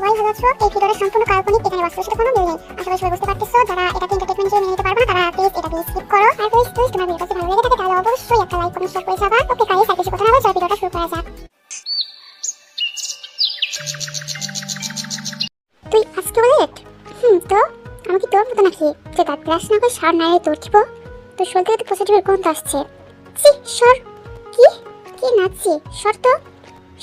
সবাই ভালো আছো। এই ভিডিওটা সম্পূর্ণ কাল্পনিক, এখানে বাস্তবের সাথে কোনো মিল নেই। আশা করি সবাই বুঝতে পারতেছো। যারা এটাকে এন্টারটেইনমেন্ট হিসেবে নিতে পারবে না তারা প্লিজ এটাকে স্কিপ করো। আর প্লিজ তোমার ভিডিওটা ভালো লেগে থাকে তাহলে অবশ্যই একটা লাইক কমেন্ট শেয়ার করে যাবা। ওকে গাইস, আর বেশি কথা না বলে চলো ভিডিওটা শুরু করা যাক। তুই আজকে লেট? তো আমি কি তোর মতো নাকি যে দাঁত ব্রাশ না করে সার নাড়িয়ে তোর দিব? তোর শরীর থেকে পজিটিভের গন্ধ আসছে। সি সর। কি কি নাচছি? সর তো।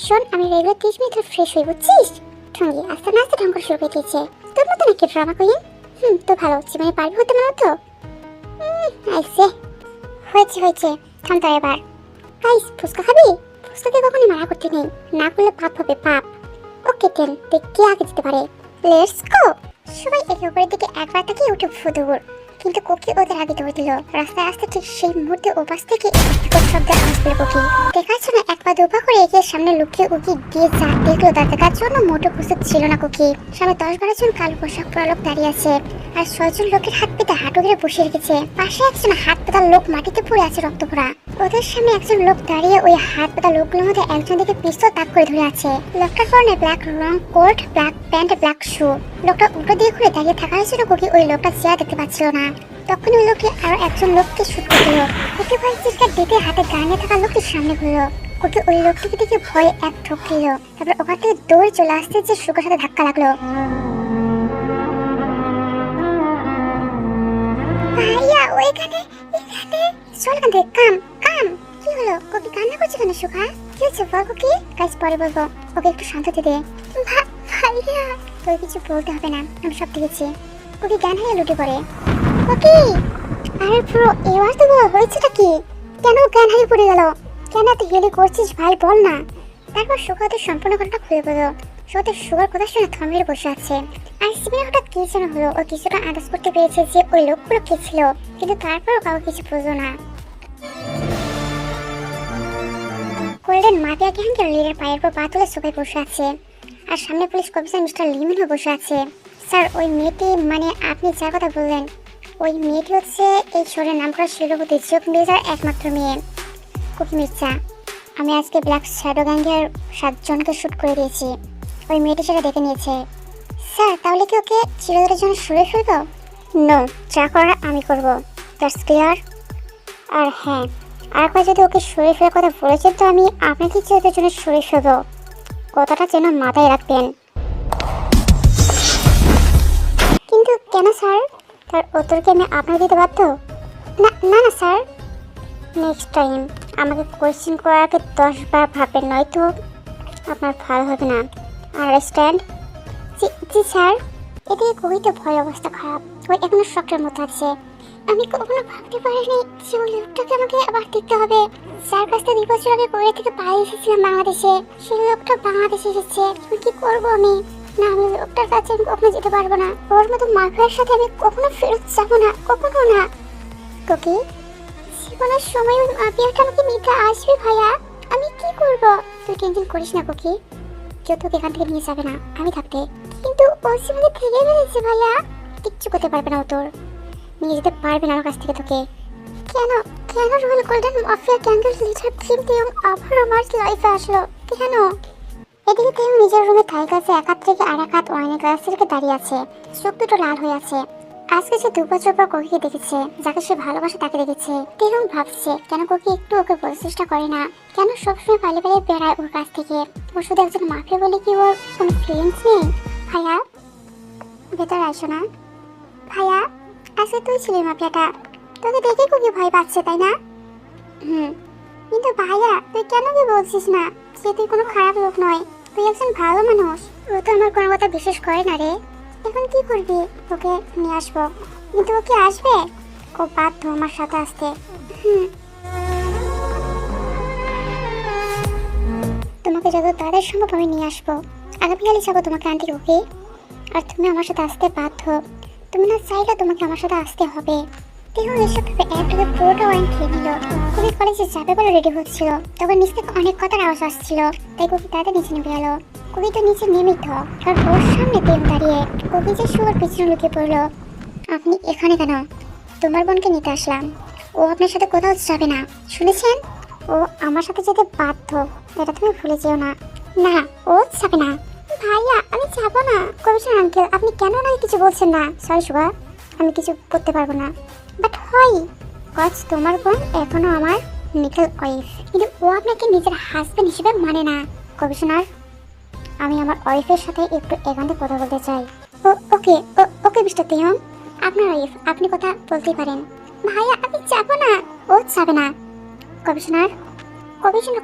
শোন, আমি রেগুলার 30 মিনিট ফ্রেশ হই, বুঝছিস? ঠঙ্গি আস্তে না আস্তে ঢং করে শুরু করে দিয়েছে। তোর মতো নাকি ড্রামা কুইন? তো ভালো জীবনে পারবি হতে না তো? আইসে হয়েছে থাম তো এবার। গাইস, ফুচকা খাবি? ফুচকাকে কখনই মানা করতে নেই, না করলে পাপ হবে পাপ। ওকে টেন, দেখ কে আগে যেতে পারে। Let's go. সবাই একে অপরের দিকে একবার তাকিয়ে উঠে ফুদুর, কিন্তু কোকি ওদের আগে দৌড় দিল। রাস্তায় আসতে ঠিক সেই মুহূর্তে ওপাশ থেকে বিকট শব্দের আওয়াজ পেল কোকি। দেখার জন্য এক পা দুপা করে এগিয়ে সামনে লুকিয়ে উকি দিয়ে যা দেখলো তা দেখার জন্য মোটো প্রস্তুত ছিল না কোকি। সামনে 10-12 জন কালো পোশাক পরা লোক দাঁড়িয়ে আছে, আর 6 জন লোকের হাত পেতে হাঁটু গেড়ে বসে রেখেছে। পাশে একজন হাত পাতা লোক মাটিতে পড়ে আছে রক্ত ভরা। ওদের সামনে একজন লোক দাঁড়িয়ে ওই হাত পাতা লোকগুলোর মধ্যে একজন দিকে পিস্তল তাক করে ধরে আছে। লোকটার পরনে ব্ল্যাক রং coat, black pant, black shoe. লোকটা উল্টো দিয়ে ঘুরে দাঁড়িয়ে থাকার জন্য কোকি ওই লোকটা চেয়ার দেখতে পাচ্ছিল না। তখন ওই লোকটি আরো একজন লোককে শুট করে দিল। কোকি ভয় চিৎকার দিতে হাতে গানে থাকা লোকটির সামনে ঘুরলো। কোকি ওই লোকটিকে দেখে ভয়ে এক ঠোক দিল। তারপর ওখান থেকে দৌড়ে চলে আসতে যে সুখের সাথে ধাক্কা লাগলো। ভাইয়া ওইখানে এখানে চল এখান থেকে, কাম কাম। কি হলো? কোকি কান্না করছে কেন? সুখা কি হচ্ছে বল কোকি? গাইস পরে বলবো, ওকে একটু শান্ত হতে দে। ভাইয়া তোর কিছু বলতে হবে না, আমি সব দেখেছি। কোকি জ্ঞান হারিয়ে লুটে পড়ে। কোকি আরে পুরো এবার তো হয়েছেটা কি? কেন জ্ঞান হারিয়ে পড়ে গেল? কেন এত হেলি করছিস ভাই, বল না। তারপর সুখা তো সম্পূর্ণ ঘটনা খুলে বলল। সত্যি সুগার কথা শুনে থমের বসে আছে। আর সিমির হঠাৎ কি যেন হলো, ও কিছুটা আন্দাজ করতে পেরেছে যে ওই লোকগুলো কে ছিল, কিন্তু তারপরও কাউকে কিছু বুঝলো না। গোল্ডেন মাফিয়া গ্যাংয়ের লিডার পায়ের পর পা তুলে সোফায় বসে আছে, আর সামনে পুলিশ কমিশনার মিস্টার লিমিনও বসে আছে। স্যার, ওই মেয়েটি, মানে আপনি যার কথা বললেন, ওই মেয়েটি হচ্ছে এই শহরের নাম করা শিল্পপতি যোগ মির্জার একমাত্র মেয়ে, কুকি মির্জা। আমি আজকে ব্ল্যাক শ্যাডো গ্যাংয়ের 7 জনকে শ্যুট করে দিয়েছি। ওই মেয়েটি সেটা দেখে নিয়েছে। স্যার, তাহলে কি ওকে চিরদিনের জন্য সরে ফেলবো? নো, যা করার আমি করবো, দ্যাটস ক্লিয়ার। আর হ্যাঁ, আরেকবার যদি ওকে সরে ফেলার কথা বলেছেন তো আমি আপনাকে চিরদিনের জন্য সরে ফেলবো, কথাটা যেন মাথায় রাখবেন। কিন্তু কেন স্যার? তার উত্তরকে আমি আপনাকে দিতে বাধ্য? না না না স্যার, নেক্সট টাইম আমাকে কোয়েশ্চেন করার আগে 10 বার ভাববেন, নয়তো আপনার ভালো হবে না। আন্ডারস্ট্যান্ড? জি স্যার। এদিকে কোকিতে ভয় অবস্থা খারাপ, ওই এখনো শকের মতো আছে। আমি কখনো ভাবতে পারিনি যে ওই লোকটাকে আমাকে আবার দেখতে হবে। যার কাছ থেকে 2 বছর আগে কোরিয়া থেকে পালিয়ে এসেছিলাম বাংলাদেশে, সেই লোকটা বাংলাদেশে এসেছে। কি করবো আমি? না, আমি লোকটার কাছে আমি কখনো যেতে পারবো না। ওর মতো মাফিয়ার সাথে আমি কখনো ফেরত যাবো না, কখনো না। কোকি, জীবনের সময় ওই মাফিয়াটা আমাকে নিতে আসবে ভাইয়া, আমি কি করব? তুই টেনশন করিস না কোকি, কেউ তোকে এখান থেকে নিয়ে যাবে না আমি থাকতে। কিন্তু ও জীবনে থেকে ফেলেছে ভাইয়া, কিচ্ছু করতে পারবে না ও, তোর নিয়ে যেতে পারবে না আমার কাছ থেকে তোকে। কেন কেন রোল গোল্ডেন মাফিয়া গ্যাংয়ের লিডার থিম দিয়ে আবার আমার লাইফে আসলো কেন? এদিকে তেও নিজের রুমে থাই কাছে এক হাত থেকে আর এক হাত ওয়াইনের গ্লাস থেকে দাঁড়িয়ে আছে, চোখ দুটো লাল হয়ে আছে। আজকে সে 2 বছর পর কোকিকে দেখেছে, যাকে সে ভালোবাসে তাকে দেখেছে। তেও ভাবছে কেন কোকি একটু ওকে বলার চেষ্টা করে না, কেন সবসময় পালিয়ে পালিয়ে বেড়ায় ওর কাছ থেকে। ও শুধু একজন মাফিয়া বলে কি ওর কোনো ফিলিংস নেই? ভাইয়া ভেতরে আসো না। ভাইয়া, আজকে তুই ছিলি মাফিয়াটা, তোকে দেখে কোকি ভয় পাচ্ছে তাই না? কিন্তু ভাইয়া তুই কেন কি বলছিস না যে তুই কোনো খারাপ লোক নয়, তুই একজন ভালো মানুষ। ও তো আমার কোনো কথা বিশ্বাস করে না রে। এখন কি করবি? ওকে নিয়ে আসবো। কিন্তু ও কি আসবে? ও বাধ্য আমার সাথে আসতে। তোমাকে যত তাড়াতাড়ি সম্ভব আমি নিয়ে আসবো। আগামীকালই যাবো তোমাকে আনতে, ওকে? আর তুমি আমার সাথে আসতে বাধ্য, তুমি না চাইলে তোমাকে আমার সাথে আসতে হবে। তেহু এসব ভেবে একটাকে পুরোটা ওয়াইন খেয়ে নিল। কবি কলেজে যাবে বলে রেডি হচ্ছিল, তবে নিচ থেকে অনেক কথার আওয়াজ আসছিল, তাই কবি তাদের নিচে নেমে গেল। কবি তো নিচে নেমেই তো, কারণ ওর সামনে তেহু দাঁড়িয়ে। কবি যে শুয়োর পিছনে লুকিয়ে পড়লো। আপনি এখানে কেন? তোমার বোনকে নিতে আসলাম, ও আপনার সাথে কোথাও যাবে না, শুনেছেন? ও আমার সাথে যেতে বাধ্য, এটা তুমি ভুলে যেও না। না, ও যাবে না। ভাইয়া আমি যাবো না। কমিশনার আঙ্কেল আপনি কেন ওনাকে কিছু বলছেন না? সরি শুভা, আমি কিছু করতে পারবো না। বাট হয় কজ তোমার বোন এখনো আমার নিকেল ওয়াইফ, কিন্তু ও আপনাকে নিজের হাজবেন্ড হিসেবে মানে না। কমিশনার আমি আমার ওয়াইফের সাথে একটু একান্তে কথা বলতে চাই। ওকে ওকে মিস্টার তেয়ং, আপনার ওয়াইফ, আপনি কথা বলতেই পারেন। ভাইয়া আমি যাবো না। ও যাবে না। কমিশনার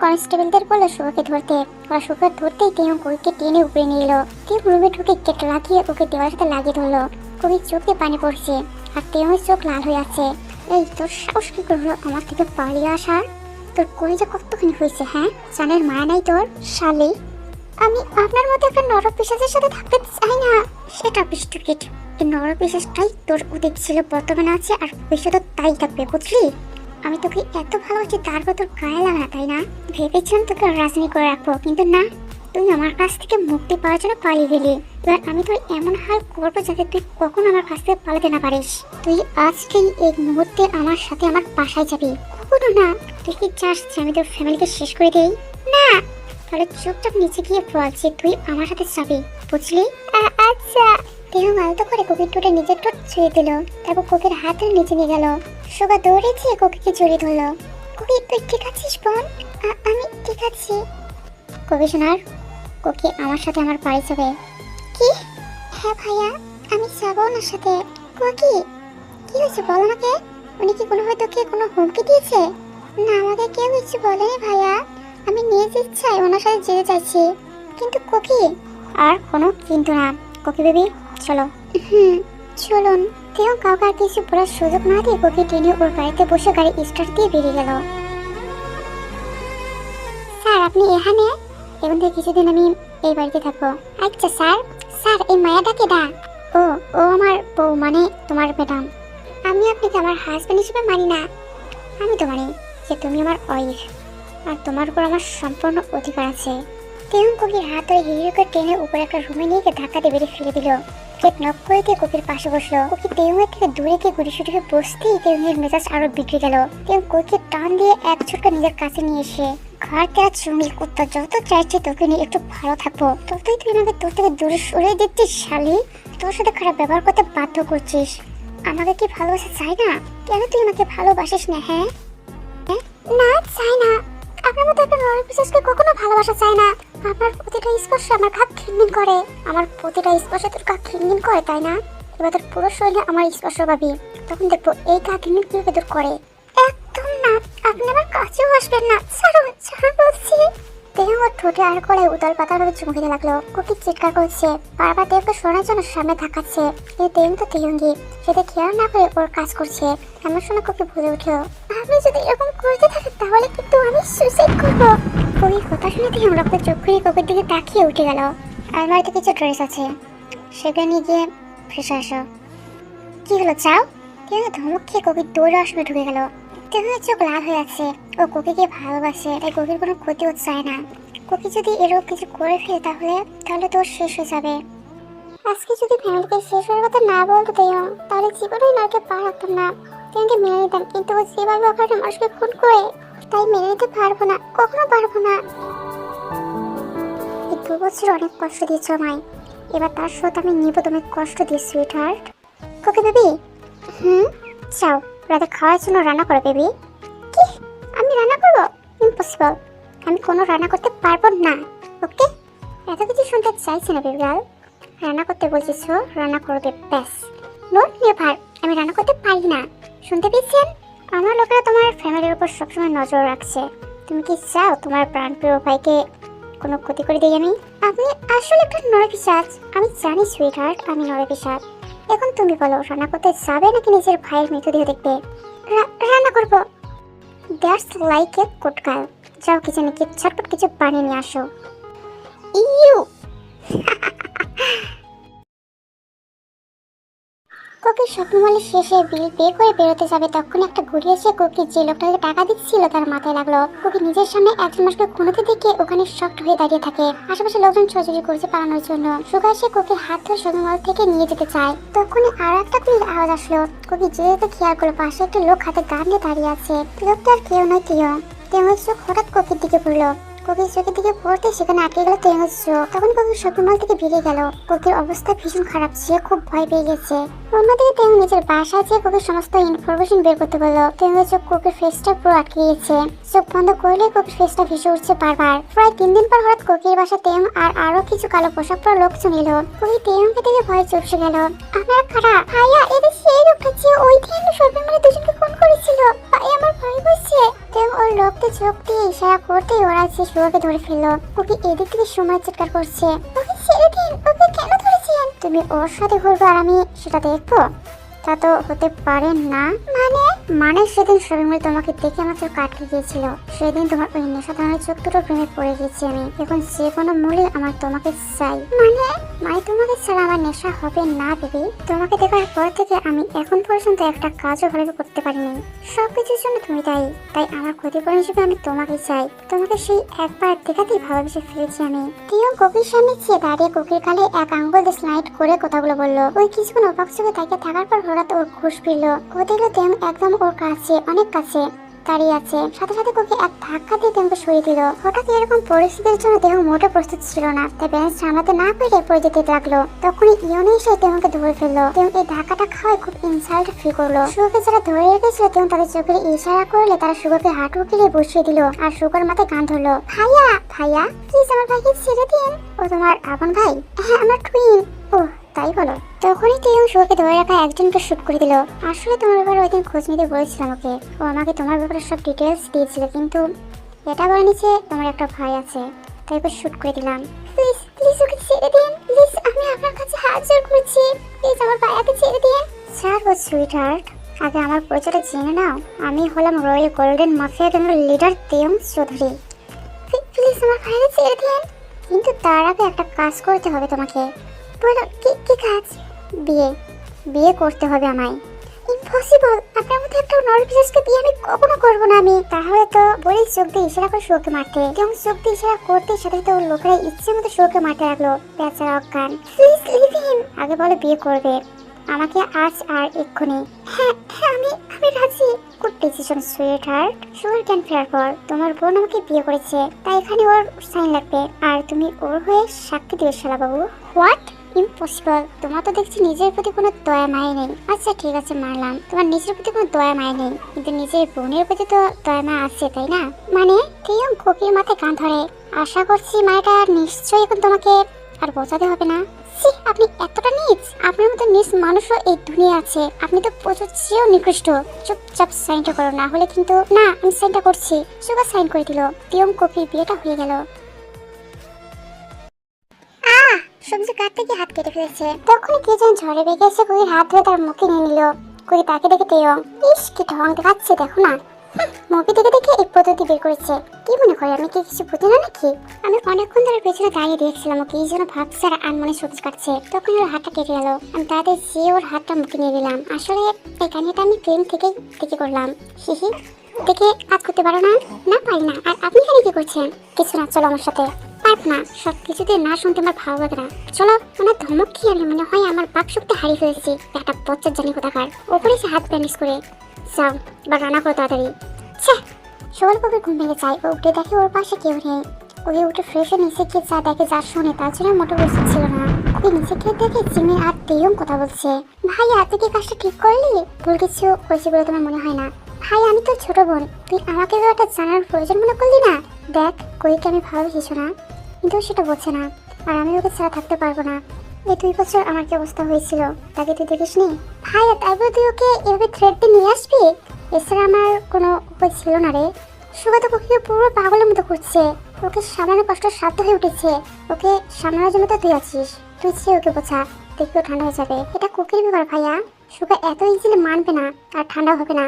কনস্টেবলদের বললো শুভকে ধরতে। ওরা শুভকে ধরতেই তেয়ং কবিকে টেনে উপরে নিয়ে এলো। তেয়ং রুমে ঢুকে গেট লাগিয়ে ওকে দেওয়ার সাথে লাগিয়ে ধরলো। কবির চোখে পানি পড়ছে আর তেয়ংয়ের চোখ লাল হয়ে আছে। এই তোর সাহস কি করলো আমার থেকে পালিয়ে আসার? তোর কলিজা কতখানি হয়েছে? হ্যাঁ, জানের মায়া নাই তোর? শালি, আমি আপনার মধ্যে একটা নরপিশাচের সাথে থাকতে চাই না। সেটা বিস্টুকিট, এই নরপিশাচটাই তোর অতীত ছিল, বর্তমানে আছে আর ভবিষ্যতে তাই থাকবে, বুঝলি? আমি তোকে এত ভালোবাসি, তারপর তোর গায়ে লাগা না, তাই না? ভেবেছিলাম তোকে রাজনী করে রাখবো, কিন্তু না, তুই আমার কাছ থেকে মুক্তি পাওয়ার জন্য পালিয়ে গেলি। এবার আমি তোর এমন হাল করবো যাতে তুই কখনো আমার কাছ থেকে পালাতে না পারিস। তুই আজকেই এই মুহূর্তে আমার সাথে আমার বাসায় যাবি। কখনো না। তুই কি চাস যে আমি তোর ফ্যামিলিকে শেষ করে দেই? না। তাহলে চুপচাপ নিচে গিয়ে বলছি তুই আমার সাথে যাবি, বুঝলি? আচ্ছা। তেয়ং আলতো করে কোকির ঠোঁটে নিজের ঠোঁট ছুঁয়ে দিল, তারপর কোকির হাতের নিচে নিয়ে গেল। শোভা দৌড়েছে কোকিকে জড়িয়ে ধরলো। কোকি তুই ঠিক আছিস বোন? আমি ঠিক আছি। কমিশনার কোকি আমার সাথে আমার বাড়ি যাবে। কি? হ্যাঁ ভাইয়া আমি যাবো ওনার সাথে। কোকি কি হয়েছে বল আমাকে। উনি কি কোনোভাবে তোকে কোনো হুমকি দিয়েছে? না, আমাকে কেউ কিছু বলেনি ভাইয়া। আমি নিজ ইচ্ছায় ওনার সাথে যেতে চাইছি। কিন্তু কোকি। আর কোনো কিন্তু না। কোকি বেবি চলো। চলুন। তেও কাউকে আর কিছু বলার সুযোগ না দিয়ে কোকি টেনে ওর গাড়িতে বসে গাড়ি স্টার্ট দিয়ে বেরিয়ে গেল। স্যার আপনি এখানে? এখন থেকে কিছুদিন আমি এই বাড়িতে থাকবো। আচ্ছা স্যার। স্যার এই মায়াটাকে ডা। ও ও আমার বউ, মানে তোমার ম্যাডাম। আমি আপনাকে আমার হাজবেন্ড হিসেবে মানি না। আমি তো মানি যে তুমি আমার ওয়াইফ আর তোমার উপর আমার সম্পূর্ণ অধিকার আছে। তেমন কোকির হাত ধরে হিরোকে টেনে উপরে একটা রুমে নিয়ে গিয়ে ধাক্কা দিয়ে বেরিয়ে ফেলে দিল। গেট নক করে দিয়ে কোকির পাশে বসলো। কোকি তেউঙের থেকে দূরে গিয়ে গুড়িসুটি হয়ে বসতেই তেউঙের মেজাজ আরো বিগড়ে গেল। তেউং কোকিকে টান দিয়ে এক ছোটকা নিজের কাছে নিয়ে এসে, ঘর তেরা চুমিল কুত্তা, যত চাইছে তোকে নিয়ে একটু ভালো থাকবো ততই তুই আমাকে তোর থেকে দূরে সরিয়ে দিচ্ছিস। শালি, তোর সাথে খারাপ ব্যবহার করতে বাধ্য করছিস। আমাকে কি ভালোবাসা চাই না? কেন তুই আমাকে ভালোবাসিস না? হ্যাঁ না চাই না। আপনার মতো একটা নরপিশাচকে কখনো ভালোবাসা চায় না। আপনার প্রতিটা স্পর্শ আমার গা ঘিনঘিন করে। আমার প্রতিটা স্পর্শে তোর গা ঘিনঘিন করে, তাই না? এবার তোর পুরো শরীরে আমার স্পর্শ পাবি, তখন দেখবো এই গা ঘিনঘিন কিভাবে তোর করে। একদম না, আপনি আমার কাছেও আসবেন না। ছাড়ুন ছাড়ুন বলছি। তেহং ওর ঠোঁটে আর গলায় উতাল পাতাল ভাবে চুমু খেতে লাগলো। কোকি চিৎকার করছে, বারবার দেবকে শোনার জন্য সামনে ধাক্কাচ্ছে। কিন্তু তেহং তো তেহঙ্গি, সেটা খেয়াল না করে ওর কাজ করছে। এমন সময় কোকি বলে উঠলো, আপনি যদি এরকম করতে থাকেন তাহলে কিন্তু আমি সুইসাইড করবো। কোকির কথা শুনে তেহং রক্ত চোখ খুঁড়ে কোকির দিকে তাকিয়ে উঠে গেল। আলমারিতে কিছু ড্রেস আছে, সেগুলো নিয়ে গিয়ে ফ্রেশ আসো। কি হলো চাও? তেহং ধমক খেয়ে কোকির দৌড়ে আসবে ঢুকে গেল। তেহংয়ের চোখ লাল হয়ে আছে। ও কোকিকে ভালোবাসে, তাই কোকির কোনো ক্ষতিও চায় না। কোকি যদি এরকম কিছু করে ফেলে তাহলে তো শেষ হয়ে যাবে। আজকে যদি ফ্যামিলিকে শেষ হওয়ার কথা না বলতো তেহং, তাহলে জীবনেই নারকে পা রাখতাম না। তেহংকে মেনে নিতাম, কিন্তু ও যেভাবে ওখানে মানুষকে খুন করে, তাই মেনে নিতে পারবো না, কখনো পারবো না। এই 2 বছর অনেক কষ্ট দিয়েছ আমায়, এবার তার শোধ আমি নিব। তুমি কষ্ট দিয়ে সুইট হার্ট। কোকি বেবি চাও রাতে খাওয়ার জন্য রান্না করো বেবি। কি? আমি রান্না করবো? ইম্পসিবল, আমি কোনো রান্না করতে পারবো না। ওকে, এত কিছু শুনতে চাইছি না বেবি গার্ল। রান্না করতে বলছিস, রান্না করবে, ব্যাস। নোট নেভার, আমি রান্না করতে পারি না। শুনতে পেয়েছেন? আমার লোকেরা তোমার ফ্যামিলির উপর সবসময় নজর রাখছে। তুমি কি চাও তোমার প্রাণপ্রিয় ভাইকে কোনো ক্ষতি করে দিই আমি? আপনি আসলে একটা নরপিশাচ। আমি জানি সুইট হার্ট, আমি নরপিশাচ। এখন তুমি বলো, রান্না করতে যাবে নাকি নিজের ভাইয়ের মৃতদেহ দেখবে? রান্না করবো। That's like a good girl. যাও কিচেনে গিয়ে ঝটপট কিছু বানিয়ে নিয়ে আসো। ইউ কোকি শপিং মলের শেষে বিল পে করে বেরোতে যাবে, তখন একটা ঘুরে এসে কোকি যে লোকটাকে টাকা দিচ্ছিল তার মাথায় লাগলো। কোকি নিজের সামনে একজন মানুষকে খুনোতে দেখে ওখানে শক্ট হয়ে দাঁড়িয়ে থাকে। আশেপাশে লোকজন ছোটাছুটি করছে পালানোর জন্য। সুগা এসে কোকির হাত ধরে শপিং মল থেকে নিয়ে যেতে চায়, তখনই আরো একটা গুলির আওয়াজ আসলো। কোকি যেতে খেয়াল করলো পাশে একটা লোক হাতে গান নিয়ে দাঁড়িয়ে আছে। লোকটা আর কেউ নয়, তেহং। তেহংয়ের চোখ হঠাৎ কোকির দিকে পড়লো। কোকির চোখের দিকে পড়তে সেখানে আটকে গেল তেঙ্গের চোখ। তখন কোকির শপিং মল থেকে বেরিয়ে গেল। কোকির অবস্থা ভীষণ খারাপ, সে খুব ভয় পেয়ে গেছে। অন্যদিকে তেঙ্গ নিজের বাসায় যেয়ে কোকির সমস্ত ইনফরমেশন বের করতে বললো। তেঙ্গের চোখ কোকির ফেসটা পুরো আটকে গেছে। চোখ বন্ধ করলে কোকির ফেসটা ভেসে উঠছে বারবার। প্রায় 3 দিন পর হঠাৎ কোকির বাসা তেং আর আরো কিছু কালো পোশাক পরা লোকজন এলো। কোকি তেঙ্গকে দেখে ভয় চুপসে গেল। আপনারা কারা? ভাইয়া, এটা সেই লোকটা যে ওই দিন শপিং মলে দুজনকে খুন করেছিল। ভাই, আমার ভয় করছে। তেং ওর লোককে চোখ দিয়ে ইশারা করতেই ওরা সে শুয়োকে ধরে ফেললো। কোকি এদিক থেকে সময় চিৎকার করছে, ওকে ছেড়ে দিন, ওকে কেন ধরেছেন? তুমি ওর সাথে ঘুরবে আর আমি সেটা দেখবো? তা তো হতে পারে না। মানে সেদিন শপিং মলে তোমাকে দেখে আমার চোখ আটকে গিয়েছিল। সেদিন তোমার ওই নেশা ধরনের চোখ দুটো প্রেমে পড়ে গেছি আমি। এখন যে কোনো মূল্যে আমার তোমাকে চাই। মানে তোমাকে ছাড়া আমার নেশা হবে না বেবি। তোমাকে দেখার পর থেকে আমি এখন পর্যন্ত একটা কাজও ভালো করতে পারিনি। সবকিছুর জন্য তুমি তাই আমার ক্ষতিপূরণ হিসেবে আমি তোমাকে চাই। তোমাকে সেই একবার দেখাতেই ভালোবেসে ফেলেছি আমি। তিও কোকির সামনে চেয়ে দাঁড়িয়ে কোকির গালে এক আঙ্গুল দিয়ে স্লাইড করে কথাগুলো বললো। ওই কিছুক্ষণ অবাক চোখে তাকিয়ে থাকার পর হঠাৎ ওর ঘুষ ফিরলো। ও দেখলো তেং একদম ওর কাছে, অনেক কাছে দাঁড়িয়ে আছে। সাথে সাথে কোকি এক ধাক্কা দিয়ে তেমকে সরিয়ে দিল। হঠাৎ এরকম পরিস্থিতির জন্য তেম মোটে প্রস্তুত ছিল না, তাই ব্যালেন্স সামলাতে না পেরে পড়ে যেতে লাগলো। তখনই ইয়নে এসে তেমকে ধরে ফেললো। তেম এই ধাক্কাটা খাওয়ায় খুব ইনসাল্ট ফিল করলো। শুভকে যারা ধরে রেখেছিল তেম তাদের চোখের ইশারা করলে তারা শুভকে হাঁটু গিয়ে বসিয়ে দিল আর শুভর মাথায় গান ধরলো। ভাইয়া প্লিজ আমার ভাইকে ছেড়ে দিন। ও তোমার আপন ভাই? হ্যাঁ, আমার টুইন। ও তাই বলো? তখনই তেম শুভকে ধরে রাখা একজনকে শুট করে দিল। আসলে তোমার ব্যাপারে ওই দিন খোঁজ নিতে বলেছিলাম ওকে। ও আমাকে তোমার ব্যাপারে সব ডিটেলস দিয়েছিল, কিন্তু এটা বলে নিচে তোমার একটা ভাই আছে, তাই ওকে শুট করে দিলাম। প্লিজ ওকে ছেড়ে দিন। প্লিজ, আমি আপনার কাছে হাত জোর করছি। প্লিজ আমার ভাইয়াকে ছেড়ে দিন। ছাড়বো সুইটহার্ট, আগে আমার পরিচয়টা জেনে নাও। আমি হলাম রয়্যাল গোল্ডেন মাফিয়া গ্যাংয়ের লিডার তেম চৌধুরী। প্লিজ আমার ভাইয়াকে ছেড়ে দিন। কিন্তু তার আগে একটা কাজ করতে হবে তোমাকে। বলো কি কাজ? বিয়ে করতে হবে আমায়। ইম্পসিবল, আপনার মধ্যে একটা নরপিসাসকে বিয়ে আমি কখনো করবো না আমি। তাহলে তো বলি চোখ দিয়ে ইশারা করে শুয়োকে মারতে। এবং চোখ দিয়ে ইশারা করতে সাথে সাথে ওর লোকেরা ইচ্ছে মতো শুয়োকে মারতে লাগলো। বেচারা অজ্ঞান। প্লিজ লিভ হিম। আগে বলো বিয়ে করবে আমাকে আজ আর এক্ষুনি। হ্যাঁ, আমি রাজি। Good decision sweetheart. শুয়োর জ্ঞান ফেরার পর তোমার বোন আমাকে বিয়ে করেছে, তাই এখানে ওর সাইন লাগবে আর তুমি ওর হয়ে সাক্ষী দিবে শালা বাবু। হোয়াট? ইম্পসিবল। তোমার তো দেখছি নিজের প্রতি কোনো দয়া মায়া নেই। আচ্ছা ঠিক আছে, মানলাম তোমার নিজের প্রতি কোনো দয়া মায়া নেই, কিন্তু নিজের বোনের প্রতি তো দয়া মায়া আছে, তাই না? মানে কেউ কোকির মাথায় গান ধরে। আশা করছি মায়াটা নিশ্চয়ই এখন তোমাকে আর বোঝাতে হবে না। আপনি এতটা নীচ? আপনার মতো নীচ মানুষও এই দুনিয়া আছে। আপনি তো প্রচুর চেয়েও নিকৃষ্ট। চুপচাপ সাইনটা করো, না হলে কিন্তু। না, আমি সাইনটা করছি। সুগা সাইন করে দিল। তিয়ম কোকির বিয়েটা হয়ে গেল। সবজি কাটতে গিয়ে হাত কেটে ফেলেছে। তখন কে যেন ঝড়ে বেগে এসে কোকির হাত ধরে তার মুখে নিয়ে নিল। কোকি তাকে দেখে তেয়ং, ইস কি ঢং দেখাচ্ছে, দেখো না। মুভি দেখে এই পদ্ধতি বের করেছে। কি মনে করে আমি কি কিছু বুঝি না নাকি? আমি অনেকক্ষণ ধরে পেছনে দাঁড়িয়ে দেখছিলাম ওকে এই জন্য ভাবছে আর আনমনে সবজি কাটছে। তখন ওর হাতটা কেটে গেল। আমি তাড়াতাড়ি যে ওর হাতটা মুখে নিয়ে নিলাম। আসলে এই কাহিনীটা আমি প্রেম থেকে করলাম। হিহি, দেখে কাজ করতে পারো না? না পারি না। আর আপনি এখানে কি করছেন? কিছু না, চলো আমার সাথে। পারব না, সব কিছুতে না শুনতে আমার ভালো লাগে না। চলো। ওনার ধমক খেয়ে মনে হয় আমার বাক শক্তি হারিয়ে ফেলেছি। একটা বচ্চার জানি কোথাকার। ওপরে সে হাত ব্যান্ডেজ করে। যাও এবার রান্না করো তাড়াতাড়ি। সকাল কবে ঘুম ভেঙে যায়। ও উঠে দেখে ওর পাশে কেউ নেই। ওকে উঠে ফ্রেশ হয়ে নিচে গিয়ে যা দেখে যা শোনে তার জন্য মোটর উচিত ছিল না। ওকে নিচে গিয়ে দেখে জিমি আর তেয়ং কথা বলছে। ভাইয়া, তুই কি কাজটা ঠিক করলি? ভুল কিছু হয়েছে বলে তোমার মনে হয় না? ভাই, আমি তো ছোট বোন, তুই আমাকে তো একটা জানার প্রয়োজন মনে করলি না? দেখ, কইকে আমি ভালোবেসেছি না, কিন্তু সেটা বোঝে না। আর আমি ওকে ছাড়া থাকতে পারবো না। এই 2 বছর আমার কি অবস্থা হয়েছিল তাকে তুই দেখিস নি? ভাইয়া, তারপর তুই ওকে এভাবে থ্রেট দিয়ে নিয়ে আসবি? এছাড়া আমার কোনো উপায় ছিল না রে। সুগা তো ওকে পুরো পাগলের মতো করছে। ওকে সামলানো কষ্ট সাধ্য হয়ে উঠেছে। ওকে সামলানোর জন্য তো তুই আছিস। তুই চেয়ে ওকে বোঝা, দেখবেও ঠান্ডা হয়ে যাবে। এটা কোকির ব্যাপার ভাইয়া। সুগা এত ইজিলি মানবে না আর ঠান্ডা হবে না।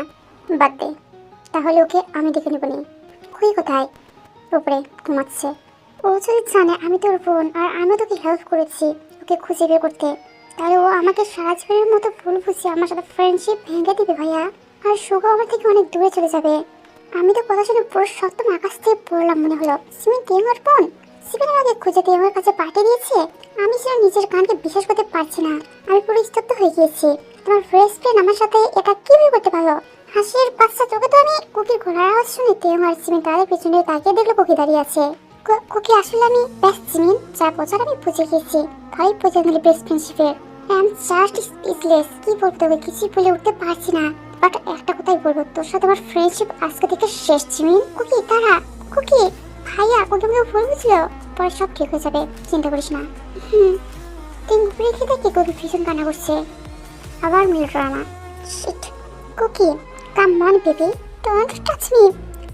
বাদ দে, তাহলে ওকে আমি দেখে নেব নি। খুই কোথায়? উপরে ঘুমাচ্ছে। ও যদি জানে আমি তোর বোন আর আমি তোকে হেল্প করেছি ওকে খুঁজে বের করতে, তাহলে ও আমাকে সারা জীবনের মতো ভুল বুঝে আমার সাথে ফ্রেন্ডশিপ ভেঙে দিবে ভাইয়া। আর সুগা আমার থেকে অনেক দূরে চলে যাবে। আমি তো কথা শুনে পুরো সপ্তম আকাশ থেকে পড়লাম মনে হলো। সিমি তেমর বোন সিমিনের আগে খুঁজে তেমর কাছে পাঠিয়ে দিয়েছে। আমি সেটা নিজের কানকে বিশ্বাস করতে পারছি না। আমি পুরো স্তব্ধ হয়ে গিয়েছি। তোমার ফ্রেশ ফ্রেন্ড আমার সাথে এটা কিভাবে করতে পারলো? হাসির বাচ্চা চোখে তো আমি কুকির ঘোড়ার আওয়াজ শুনে তেমর সিমি তাদের পিছনে তাকিয়ে দেখলো কুকি দাঁড়িয়ে আছে। কুকি আসলে আমি বেস্ট জিমিন, যা বোঝার আমি বুঝে গেছি। ভাই বুঝে নিলি বেস্ট ফ্রেন্ডশিপের। I am just speechless. কি বলতে হবে কিছু বলে উঠতে পারছি না। বাট একটা কথাই বলবো, তোর সাথে আমার ফ্রেন্ডশিপ আজকে থেকে শেষ জিমিন। কুকি তারা কুকি ভাইয়া কুকি আমাকে ভুল বুঝছিল, পরে সব ঠিক হয়ে যাবে, চিন্তা করিস না। তিন ঘুরে খেতে কি কুকি ভীষণ কান্না করছে। আবার মিল drama. Shit. Cookie come on baby, don't touch me.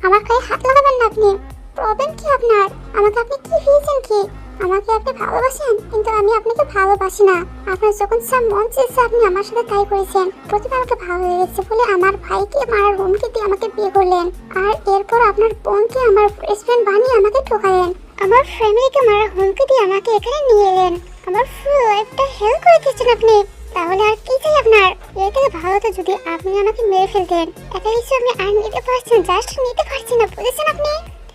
আমার গায়ে হাত লাগাবেন না আপনি। প্রবলেম কি আপনার? আমাকে আপনি কি ভেবেছেন কি? আমাকে আপনি ভালোবাসেন, কিন্তু আমি আপনাকে ভালোবাসি না। আপনার যখন যা মন চেয়েছে আপনি আমার সাথে তাই করেছেন। প্রতিবার আমাকে ভালো লেগেছে বলে আমার ভাইকে মারার হুমকি দিয়ে আমাকে বিয়ে করলেন, আর এরপর আপনার বোনকে আমার বেস্ট ফ্রেন্ড বানিয়ে আমাকে ঠকালেন। আমার ফ্যামিলিকে মারার হুমকি দিয়ে আমাকে এখানে নিয়ে এলেন। আমার ফুল লাইফটা হেল্প করে দিয়েছেন আপনি। তাহলে আর কি চাই আপনার? এর থেকে ভালো তো যদি আপনি আমাকে মেরে ফেলতেন। একা কিছু আমি আর নিতে পারছেন, জাস্ট নিতে পারছি না, বুঝেছেন আপনি?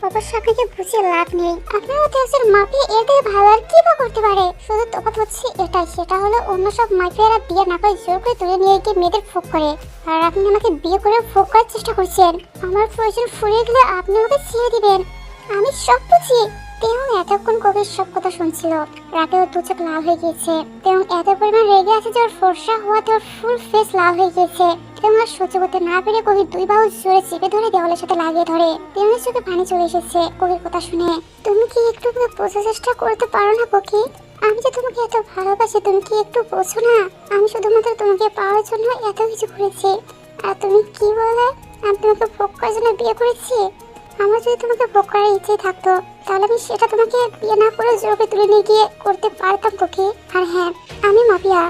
অবশ্য আপনাকে বুঝে লাভ নেই। আপনার মতো একজন মাফিয়া এর থেকে ভালো আর কি বা করতে পারে? শুধু তফাৎ হচ্ছে এটাই, সেটা হলো অন্য সব মাফিয়ারা বিয়ে না করে জোর করে তুলে নিয়ে গিয়ে মেয়েদের ফোক করে, আর আপনি আমাকে বিয়ে করে ফোক করার চেষ্টা করছেন। আমার প্রয়োজন ফুরিয়ে গেলে আপনি আমাকে ছেড়ে দিবেন। আমি সব বুঝি। তেমন এতক্ষণ কবির সব কথা শুনছিল। রাতেও দু চোখ লাল হয়ে গিয়েছে। তেমন এত পরিমাণ রেগে আছে যে ওর ফর্সা হওয়াতে ওর ফুল ফেস লাল হয়ে গিয়েছে। তেমন আর সহ্য করতে না পেরে কবি দুই বাহু জোরে চেপে ধরে দেওয়ালের সাথে লাগিয়ে ধরে। তেমনের চোখে পানি চলে এসেছে কবির কথা শুনে। তুমি কি একটু বোঝার চেষ্টা করতে পারো না কোকি? আমি যে তোমাকে এত ভালোবাসি, তুমি কি একটু বোঝো না? আমি শুধুমাত্র তোমাকে পাওয়ার জন্য এত কিছু করেছি, আর তুমি কি বলে আমি তোমাকে ভোগ করার জন্য বিয়ে করেছি? আমার যদি তোমাকে ভোগ করার ইচ্ছে থাকতো তাহলে আমি সেটা তোমাকে বিয়ে না করে জোরে তুলে নিয়ে গিয়ে করতে পারতাম কোকি। আর হ্যাঁ, আমি মাফিয়া।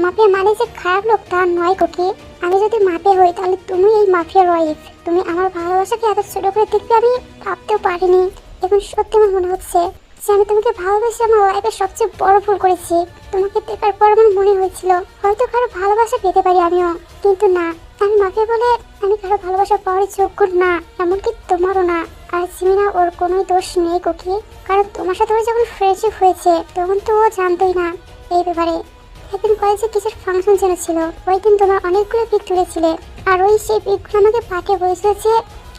মাফিয়া মানে যে খারাপ লোক তা নয় কোকি। আমি যদি মাফিয়া হই তাহলে তুমি এই মাফিয়ার ওয়াইফ। তুমি আমার ভালোবাসাকে এত ছোট করে দেখবে আমি ভাবতেও পারিনি। এখন সত্যি আমার মনে হচ্ছে যে আমি তোমাকে ভালোবেসে আমার লাইফের সবচেয়ে বড় ভুল করেছি। তোমাকে দেখার পর আমার মনে হয়েছিল হয়তো কারো ভালোবাসা পেতে পারি আমিও, কিন্তু না, আমি মাফিয়া বলে আমি কারো ভালোবাসা পাওয়ার যোগ্য না, এমনকি তোমারও না। আর জিমিনা ওর কোনো দোষ নেই কোকি, কারণ তোমার সাথে ওর যখন ফ্রেন্ডশিপ হয়েছে তখন তো ও জানতোই না এই ব্যাপারে। একদিন কলেজে কিসের ফাংশন যেন ছিল, ওই দিন তোমার অনেকগুলো পিক তুলেছিলে, আর ওই সেই পিকগুলো আমাকে পাঠিয়ে বলেছিল যে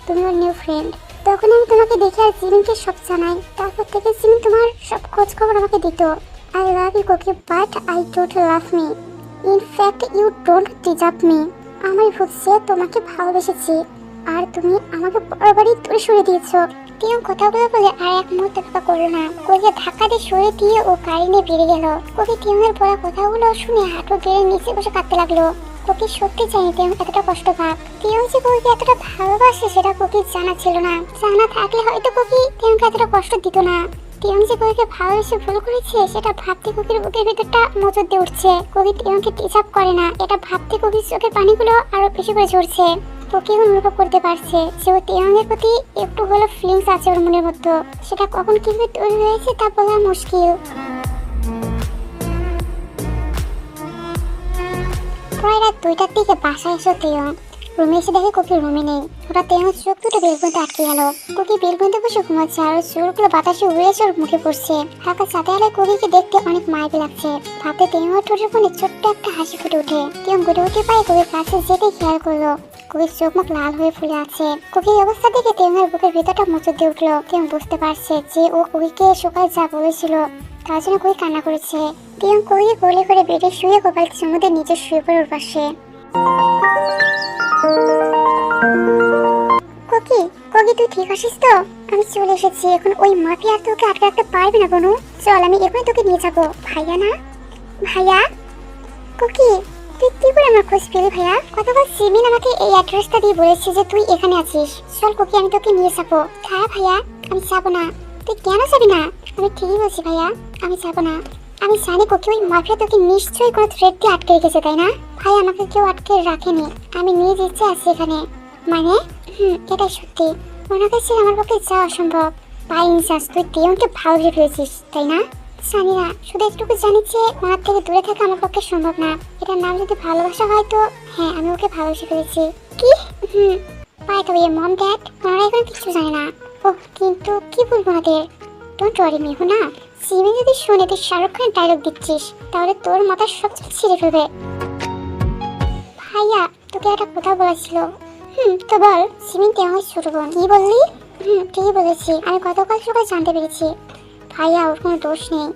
তুমি ওর নিউ ফ্রেন্ড। তখন আমি তোমাকে দেখে আর জিমিনকে সব জানাই। তারপর থেকে জিমিন তোমার সব খোঁজ খবর আমাকে দিত। I love you Cookie, but I don't love me. In fact you don't deserve me. আমি বুঝছি তোমাকে ভালোবেসেছি, আর তুমি আমাকে বরাবরই দূরে সরে দিয়েছো। টিয়ং কথাগুলো বলে আর এক মুহূর্ত টাকা করলো না। কোকিকে ধাক্কা দিয়ে সরে দিয়ে ও গাড়ি নিয়ে বেরিয়ে গেল। কোকি টিয়ংয়ের বলা কথাগুলো শুনে হাঁটু গেড়ে নিচে বসে কাঁদতে লাগলো। কোকি সত্যি জানি টিয়ং এতটা কষ্ট পাক। টিয়ং যে কোকিকে এতটা ভালোবাসে সেটা কোকির জানা ছিল না। জানা থাকলে হয়তো কোকি টিয়ংকে এতটা কষ্ট দিত না। টিয়ং যে কোকিকে ভালোবেসে ভুল করেছে সেটা ভাবতে কোকির বুকের ভিতরটা মোচড় দিয়ে উঠছে। কোকি টিয়ংকে ডিজার্ভ করে না, এটা ভাবতে কোকির চোখের পানিগুলো আরো বেশি করে ঝরছে। কোকি এখন অনুভব করতে পারছে যে ও টিয়ংয়ের প্রতি একটু হলেও ফিলিংস আছে ওর মনের মধ্যে। সেটা কখন কিভাবে তৈরি হয়েছে তা বলা মুশকিল। প্রায় রাত 2টার দিকে বাসায় এসে টিয়ং রুমে এসে দেখে কোকি রুমে নেই। ওরা টিয়ংয়ের চোখ দুটো বেলকুনিতে আটকে গেল। কোকি বেলকুনিতে বসে ঘুমাচ্ছে, আর চোরগুলো বাতাসে উড়ে এসে ওর মুখে পড়ছে। হালকা ছাতে আলোয় কোকিকে দেখতে অনেক মায়াবী লাগছে। ভাবতে টিয়ংয়ের ঠোঁটের কোণে ছোট্ট একটা হাসি ফুটে ওঠে। টিয়ং গুটে উঠে পায়ে কোকির কাছে যেতে খেয়াল করলো কোকির চোখ মুখ লাল হয়ে ফুলে আছে। কোকির অবস্থা দেখে টিয়ংয়ের বুকের ভিতরটা মোচড় দিয়ে উঠলো। টিয়ং বুঝতে পারছে যে ও কোকিকে সকালে যা বলেছিল তার জন্য কোকি কান্না করেছে। টিয়ং কোকিকে কোলে করে বেডে শুয়ে কপাল চুমুতে নিচে শুয়ে পড়ে ওর পাশে। কোকি, কোকি তুই ঠিক আছিস তো? আমি চলে এসেছি। এখন ওই মাফিয়া আর তোকে আটকে রাখতে পারবে না বনু। চল আমি এখনই তোকে নিয়ে যাবো। ভাইয়া না? ভাইয়া? কোকি তুই কি করে আমার খোঁজ পেলি ভাইয়া? গতকাল সিমিন আমাকে এই অ্যাড্রেসটা দিয়ে বলেছে যে তুই এখানে আছিস। চল কোকি আমি তোকে নিয়ে যাবো। হ্যাঁ ভাইয়া, আমি যাবো না। তুই কেন যাবি না? আমি ঠিকই বলছি ভাইয়া, আমি যাবো না। আমি জানি কোকি ওই মাফিয়া তোকে নিশ্চয়ই কোনো থ্রেট দিয়ে আটকে রেখেছে, তাই না? ভাই আমাকে কেউ আটকে রাখেনি, আমি নিজ ইচ্ছে আছি এখানে। মানে এটাই সত্যি। ওনাকে ছিল আমার পক্ষে যাওয়া অসম্ভব। বাই চান্স তুই টিয়ংকে ভালোবেসে ফেলেছিস, তাই না? জানি না, শুধু একটুকু জানি যে ওনার থেকে দূরে থাকা আমার পক্ষে সম্ভব না। এটার নাম যদি ভালোবাসা হয় তো হ্যাঁ, আমি ওকে ভালোবেসে ফেলেছি। কি? By the way mom dad, ওনারা এখন কিছু জানে না। ওহ, কিন্তু কি বলবো ওনাদের? ডোন্ট ওয়ারি মিহু না। সিমি যদি শুনে তুই শাহরুখ খান ডায়লগ দিচ্ছিস তাহলে তোর মাথা সব ছিঁড়ে ফেলবে। ভাইয়া তোকে একটা কথা বলেছিল। তো বল। সিমিন টিয়ংয়ের ছোট বোন। কি বললি? ঠিকই বলেছি। আমি গতকাল সকালে জানতে পেরেছি ভাইয়া ওর কোনো দোষ নেই।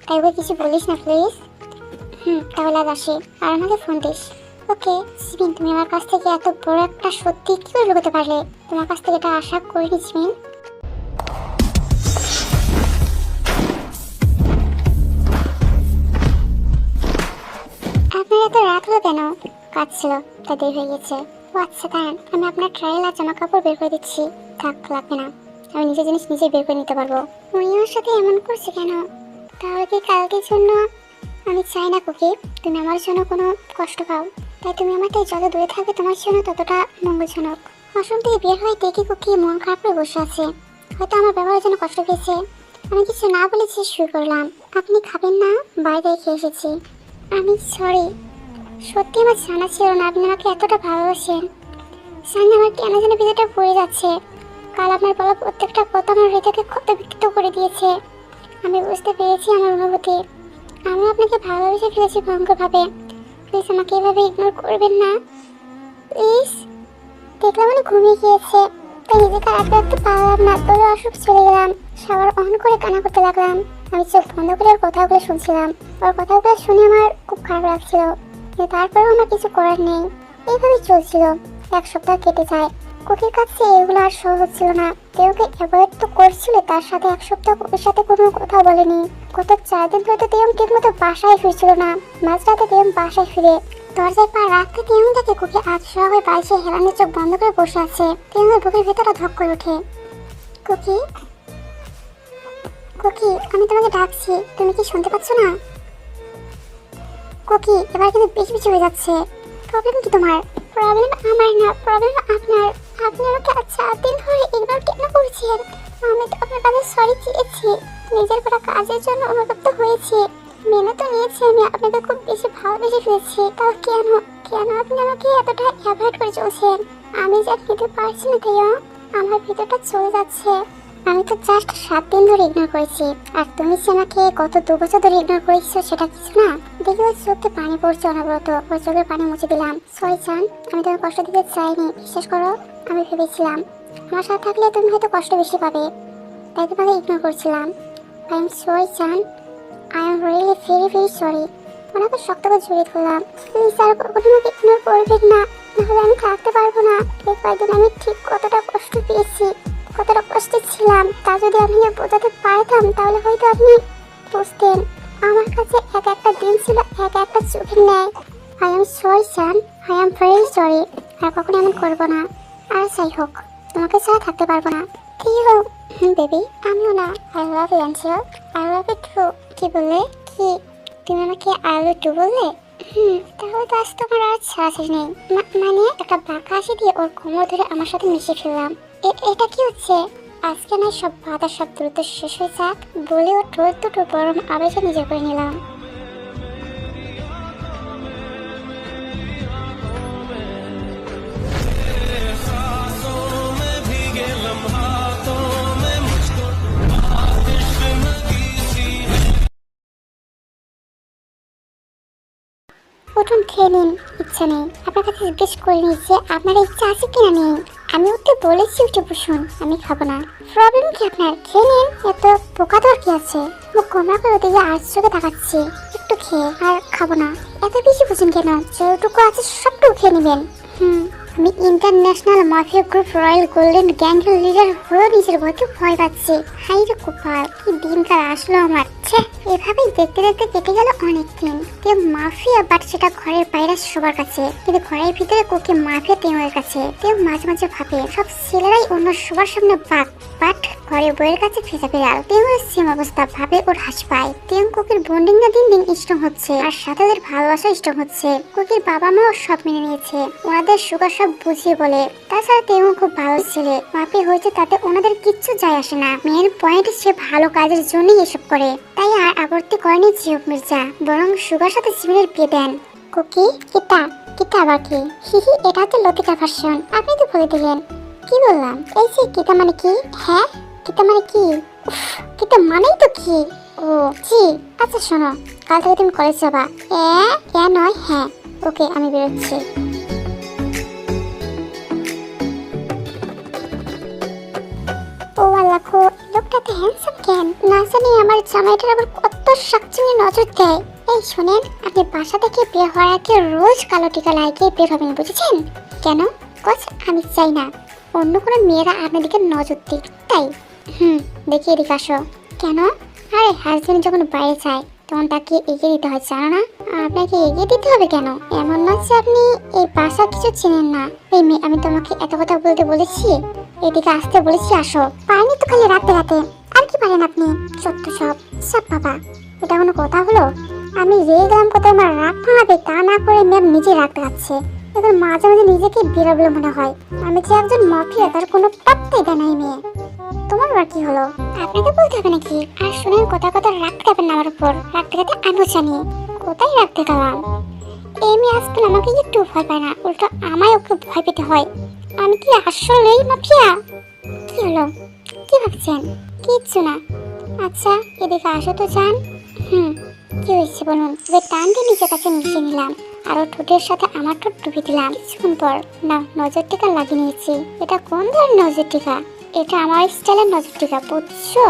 তাই ওকে কিছু বলিস না প্লিজ। তাহলে আজ আসি, আর আমাকে ফোন দিস। ওকে। জিমিন, তুমি আমার কাছ থেকে এত বড় একটা সত্যি কি করে লুকাতে পারলে? তোমার কাছ থেকে এটা আশা করিনি জিমিন। আপনার এত রাত হলো কেন? কাজ ছিল, তাই দেরি হয়ে গেছে। ও আচ্ছা, দাঁড়ান, আমি আপনার ট্রায়াল আর জামা কাপড় বের করে দিচ্ছি। থাক, লাগবে না, আমি নিজের জিনিস নিজে বের করে নিতে পারবো। উনি ওর সাথে এমন করছে কেন? তাহলে কি কালকের জন্য? আমি চাই না কুকি তুমি আমার জন্য কোনো কষ্ট পাও। তাই তুমি আমার থেকে যত দূরে থাকবে তোমার জন্য ততটা মঙ্গলজনক। ওয়াশরুম থেকে বের হয়ে দেখি কুকি মন খারাপ করে বসে আছে। হয়তো আমার ব্যবহারের জন্য কষ্ট পেয়েছে। আমি কিছু না বলে শুরু করলাম। আপনি খাবেন না? বাইরে খেয়ে এসেছি। আমি সরি, সত্যি আমার জানা ছিল না আপনি আমাকে এতটা ভালোবাসেন। জানি আমার কেন যেন ভিতরটা পড়ে যাচ্ছে। কাল আপনার বলা প্রত্যেকটা কথা আমার হৃদয়কে ক্ষত বিক্ষত করে দিয়েছে। আমি বুঝতে পেরেছি আমার অনুভূতি। আমি আপনাকে ভালোবেসে ফেলেছি ভয়ঙ্করভাবে। প্লিজ আমাকে এভাবে ইগনোর করবেন না প্লিজ। দেখলাম উনি ঘুমিয়ে গিয়েছে, তাই নিজেকে রাখতে রাখতে পারলাম না, তবে অসুখ চলে গেলাম। শাওয়ার অন করে কান্না করতে লাগলাম। আমি চোখ বন্ধ করে ওর কথাগুলো শুনছিলাম। ওর কথাগুলো শুনে আমার খুব খারাপ লাগছিল, কিন্তু তারপরেও আমার কিছু করার নেই। এইভাবেই চলছিল। এক সপ্তাহ কেটে যায়। কুকির কাছে এগুলো আর সহজ ছিল না। তেওকে অ্যাভয়েড তো করছিল, তার সাথে এক সপ্তাহ কুকির সাথে কোনো কথা বলেনি। গত 4 দিন ধরে তো তেয়ম ঠিক মতো বাসায় ফিরছিল না। মাঝরাতে তেয়ম বাসায় ফিরে দরজায় পা রাখতে তেয়ম দেখে কুকি আতশোয়া হয়ে বালিশে হেলানের চোখ বন্ধ করে বসে আছে। তেয়মের বুকের ভেতরটা ধক করে ওঠে। কুকি, কুকি, আমি তোমাকে ডাকছি, তুমি কি শুনতে পাচ্ছ না? কুকি, এবার কিন্তু বেশি বেশি হয়ে যাচ্ছে। প্রবলেম কি তোমার? প্রবলেম আমার না, প্রবলেম আপনার। আপনি আমাকে 4 দিন ধরে ইগনোর কেন করছেন? আমি তো আপনার কাছে সরি চেয়েছি। নিজের করা কাজের জন্য অনুতপ্ত হয়েছি। মেনে তো নিয়েছি, আমি আপনাকে খুব বেশি ভালোবেসে ফেলেছি। তাও কেন কেন আপনি আমাকে এতটা অ্যাভয়েড করে চলছেন? আমি যা নিতে পারছি না তাইও আমার ভিতরটা চলে যাচ্ছে। আমি তো জাস্ট 7 দিন ধরে ইগনোর করেছি, আর তুমি যে আমাকে গত 2 বছর ধরে ইগনোর করেছো সেটা কিছু না। দেখি ওর চোখে পানি পড়ছে অনবরত। ওর চোখের পানি মুছে দিলাম। সরি জান, আমি তোমাকে কষ্ট দিতে চাইনি। বিশ্বাস করো, আমি ভেবেছিলাম আমার সাথে থাকলে তুমি হয়তো কষ্ট বেশি পাবে, তাই তোমাকে ইগনোর করছিলাম। আই এম সরি জান, I am really very very sorry. ওনাকে শক্ত করে জড়িয়ে ধরলাম। প্লিজ আর কখনো আমাকে ইগনোর করবেন না, নাহলে আমি থাকতে পারবো না। এই কয়েকদিন আমি ঠিক কতটা কষ্ট পেয়েছি, কতটা কষ্টে ছিলাম, তা যদি আমি বোঝাতে পারতাম তাহলে হয়তো আপনি বুঝতেন। আমার কাছে এক একটা দিন ছিল এক একটা চোখের ন্যায়। I am sorry son, I am very sorry. আর কখনো এমন করবো না। আর যাই হোক, তোমাকে ছাড়া থাকতে পারবো না। কি হোক বেবি, আমিও না। I love you Ansar, I love you too. কি বললে? কি তুমি আমাকে আই লাভ ইউ বললে? তাহলে তো আজ তোমার আর ছাড়াছাড়ি নেই। মানে একটা বাঁকা হাসি দিয়ে ওর কোমর ধরে আমার সাথে মিশে ফেললাম। এটা কি হচ্ছে? আজকে নয় সব বাধা সব দ্রুত শেষ হয়ে যাক বলে ওর ঠোঁট দুটো গরম আবেগে নিজে করে নিলাম। উঠুন, খেয়ে নিন। ইচ্ছা নেই? আপনার কাছে জিজ্ঞেস করে নিচ্ছে আপনার ইচ্ছা আছে কিনা নেই। আমি উঠতে বলেছি উঠে বসুন, আমি খাবো না। প্রবলেম কি আপনার? খেয়ে নিন, এত পোকা দর কি আছে? মুখ কোমরা করে ওদিকে আর চোখে তাকাচ্ছি। একটু খেয়ে আর খাবো না। এত বেশি বুঝুন কেন? যতটুকু আছে সবটুকু খেয়ে নেবেন। আমি international mafia group royal golden গ্যাংয়ের লিডার হয়েও নিজের ভয়কে ভয় পাচ্ছি। হাই রে কপাল, কি দিনকাল আসলো আমার। ছে, এভাবেই দেখতে দেখতে কেটে গেল অনেক দিন। কেউ মাফিয়া, বাট সেটা ঘরের বাইরে সবার কাছে, কিন্তু ঘরের ভিতরে কোকে মাফিয়া তেমনের কাছে। কেউ মাঝে মাঝে ভাবে সব ছেলেরাই অন্য সবার সামনে বাঘ, বাট ঘরের বইয়ের কাছে ফেসা বিড়াল। তেমনের সেম অবস্থা, ভাবে ওর হাসি পায়। তেম কোকের বন্ডিংটা দিন দিন স্ট্রং হচ্ছে, আর সাথে ওদের ভালোবাসা স্ট্রং হচ্ছে। কোকের বাবা মাও সব মেনে নিয়েছে, ওনাদের সুগার সব বুঝিয়ে বলে। তাছাড়া তেমন খুব ভালো ছেলে, মাফি হয়েছে তাতে ওনাদের কিচ্ছু যায় আসে না। মেন পয়েন্ট, সে ভালো কাজের জন্যই এসব করে। তাই আর আপত্তি করেনি জিওফ মির্জা, বরং সুগার সাথে জিমিনের বিয়ে দেন। কুকি, কিতা কিতা আবার কি? হিহি, এটা হচ্ছে লতিকা ভার্সন। আপনি তো বলে দিলেন। কি বললাম? এই যে কিতা মানে কি? হ্যাঁ, কিতা মানে কি? কিতা মানেই তো কি? ও জি, আচ্ছা শোনো, কাল থেকে তুমি কলেজ যাবা। নয় হ্যাঁ। ওকে, আমি বেরোচ্ছি। জানি আমার জামাইটার আবার কত শাকচুনি নজর দেয়। এই শোনেন, আপনি বাসা থেকে বের হওয়ার আগে রোজ কালো টিকা লাগিয়ে বের হবেন, বুঝেছেন? কেন? কচ আমি চাই না অন্য কোনো মেয়েরা আপনার দিকে নজর দিক, তাই। দেখি এদিকে আসো। কেন? আরে হাজবেন্ড যখন বাইরে যায় তখন তাকে এগিয়ে দিতে হয়, জানো না? আপনাকে এগিয়ে দিতে হবে কেন? এমন না যে আপনি এই বাসা কিছু চেনেন না। এই মেয়ে, আমি তোমাকে এত কথা বলতে বলেছি, এদিকে আসতে বলেছি, আসো। পারেনি তো খালি রাতে রাতে, আর কি পারেন আপনি? সত্য সব সব বাবা, এটা কোনো কথা হলো? আমি রেগে গেলাম কোথায় আমার রাগ ভাঙাবে, তা না করে ম্যাম নিজে রাগ দেখাচ্ছে। এখন মাঝে মাঝে নিজেকে বিরবল মনে হয়। আমি যে একজন মাফিয়া তার কোনো পাত্তাই দেয় না এই মেয়ে। তোমার আবার কি হলো? আপনাকে বলতে হবে নাকি? আর শুনেন, কথা কথা রাগ দেখাবেন না আমার উপর। রাগ দেখাতে আমিও জানি। কোথায় রাগ দেখালাম? এই মেয়ে আজকাল আমাকে একটু ভয় পায় না, উল্টো আমায় ওকে ভয় পেতে হয়। আমি কি আসলেই মাফিয়া? কি হলো? কি ভাবছেন? কিচ্ছু না। আচ্ছা এদিকে আসো তো জান। কি হয়েছে বলুন? ওই টান দিয়ে নিজের কাছে মিশিয়ে নিলাম, আরো ঠোঁটের সাথে আমার ঠোঁট ডুবে দিলাম। কিছুক্ষণ পর না নজর টিকা লাগিয়ে নিয়েছি। এটা কোন ধরনের নজর টিকা? এটা আমার স্টাইলের নজর টিকা, বুঝছো?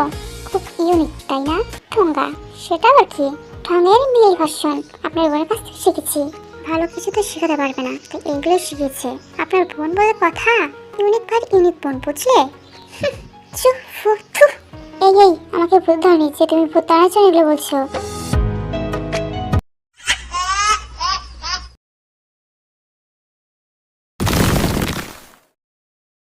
খুব ইউনিক তাই না? ঠোঙ্গা, সেটা আবার কি? ঠঙের মিল ভার্সন। আপনার বোনের কাছ থেকে শিখেছি। ভালো কিছু তো শেখাতে পারবে না, তাই এগুলো শিখেছে। আপনার বোন বলে কথা, ইউনিক ভাই ইউনিক বোন, বুঝলে? এই আমাকে ভুল ধরনি যে তুমি ভূত তাড়ার জন্য এগুলো বলছো।